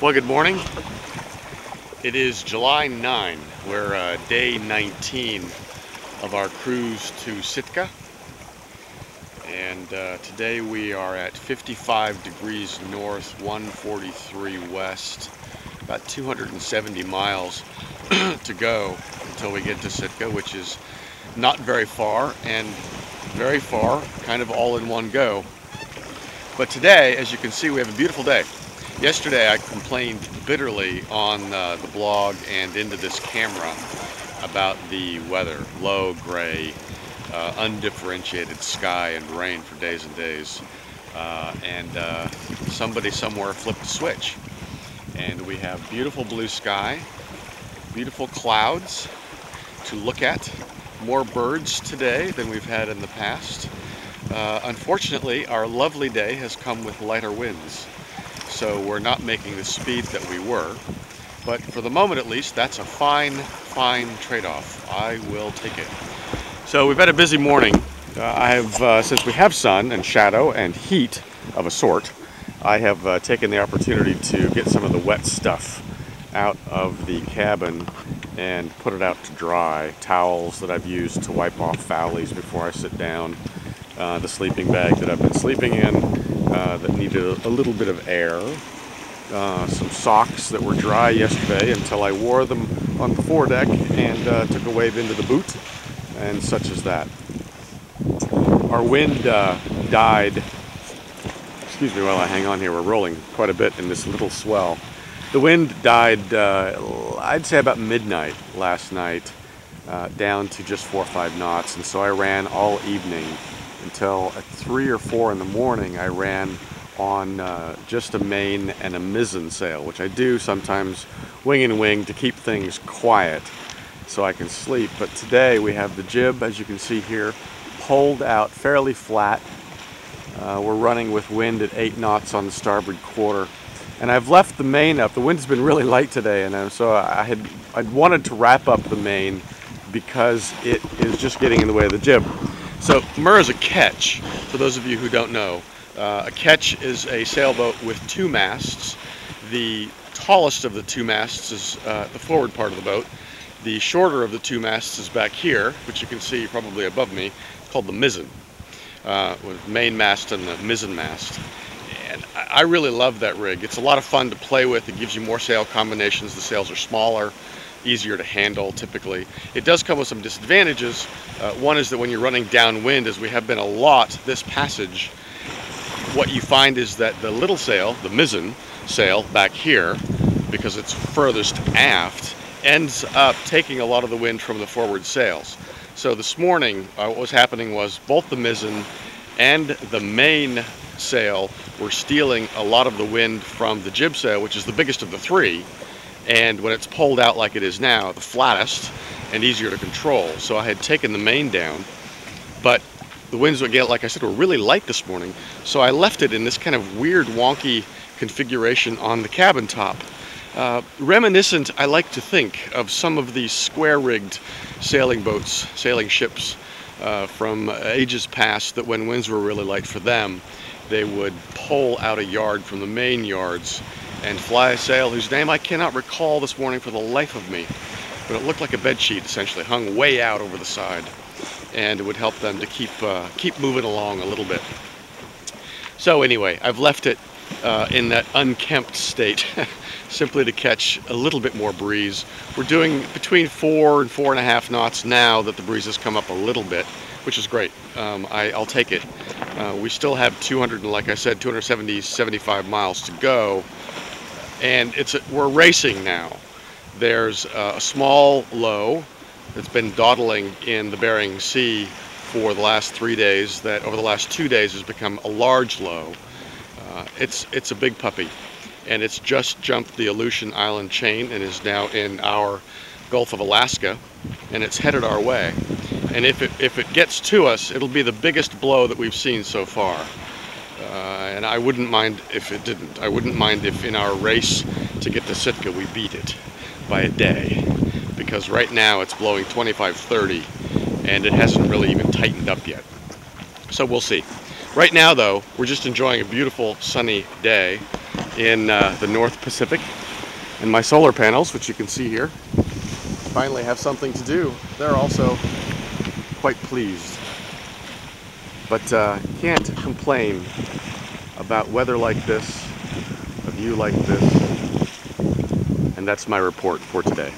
Well, good morning. It is July 9. We're day 19 of our cruise to Sitka. And today we are at 55 degrees north, 143 west, about 270 miles to go until we get to Sitka, which is not very far and very far, kind of all in one go. But today, as you can see, we have a beautiful day. Yesterday I complained bitterly on the blog and into this camera about the weather, low, gray, undifferentiated sky and rain for days and days. Somebody somewhere flipped a switch. And we have beautiful blue sky, beautiful clouds to look at, more birds today than we've had in the past. Unfortunately, our lovely day has come with lighter winds. So we're not making the speed that we were, but for the moment at least, that's a fine trade-off. I will take it. So we've had a busy morning. Since we have sun and shadow and heat of a sort, I have taken the opportunity to get some of the wet stuff out of the cabin and put it out to dry. Towels that I've used to wipe off foulies before I sit down, the sleeping bag that I've been sleeping in, that needed a little bit of air, some socks that were dry yesterday until I wore them on the foredeck and took a wave into the boot, and such as that. Our wind died, excuse me while I hang on here, we're rolling quite a bit in this little swell. The wind died, I'd say about midnight last night, down to just 4 or 5 knots, and so I ran all evening until at 3 or 4 in the morning. I ran on just a main and a mizzen sail, which I do sometimes wing and wing to keep things quiet so I can sleep. But today we have the jib, as you can see here, poled out fairly flat. We're running with wind at 8 knots on the starboard quarter, and I've left the main up. The wind's been really light today, and so I'd wanted to wrap up the main because it is just getting in the way of the jib. So Mur is a ketch, for those of you who don't know. A ketch is a sailboat with 2 masts. The tallest of the 2 masts is the forward part of the boat. The shorter of the 2 masts is back here, which you can see probably above me. It's called the mizzen, with the main mast and the mizzen mast. And I really love that rig. It's a lot of fun to play with. It gives you more sail combinations. The sails are smaller, easier to handle typically. It does come with some disadvantages. One is that when you're running downwind, as we have been a lot this passage, what you find is that the little sail, the mizzen sail back here, because it's furthest aft, ends up taking a lot of the wind from the forward sails. So this morning what was happening was both the mizzen and the main sail were stealing a lot of the wind from the jib sail, which is the biggest of the 3. And when it's pulled out like it is now, the flattest and easier to control. So I had taken the main down, but the winds, again, like I said, were really light this morning. So I left it in this kind of weird, wonky configuration on the cabin top. Reminiscent, I like to think, of some of these square-rigged sailing boats, sailing ships from ages past, that when winds were really light for them, they would pole out a yard from the main yards and fly a sail whose name I cannot recall this morning for the life of me, but it looked like a bed sheet essentially, hung way out over the side, and it would help them to keep moving along a little bit. So anyway, I've left it in that unkempt state simply to catch a little bit more breeze. We're doing between 4 and 4.5 knots now that the breeze has come up a little bit, which is great. I'll take it. We still have 275 miles to go. And we're racing now. There's a small low that's been dawdling in the Bering Sea for the last 3 days that over the last 2 days has become a large low. It's a big puppy, and it's just jumped the Aleutian Island chain and is now in our Gulf of Alaska, and it's headed our way. And if it gets to us, it'll be the biggest blow that we've seen so far. And I wouldn't mind if it didn't. I wouldn't mind if in our race to get to Sitka we beat it by a day, because right now it's blowing 25-30 and it hasn't really even tightened up yet. So we'll see. Right now though, we're just enjoying a beautiful sunny day. in the North Pacific. And my solar panels, which you can see here, finally have something to do. They're also quite pleased. But can't complain about weather like this, a view like this. And that's my report for today.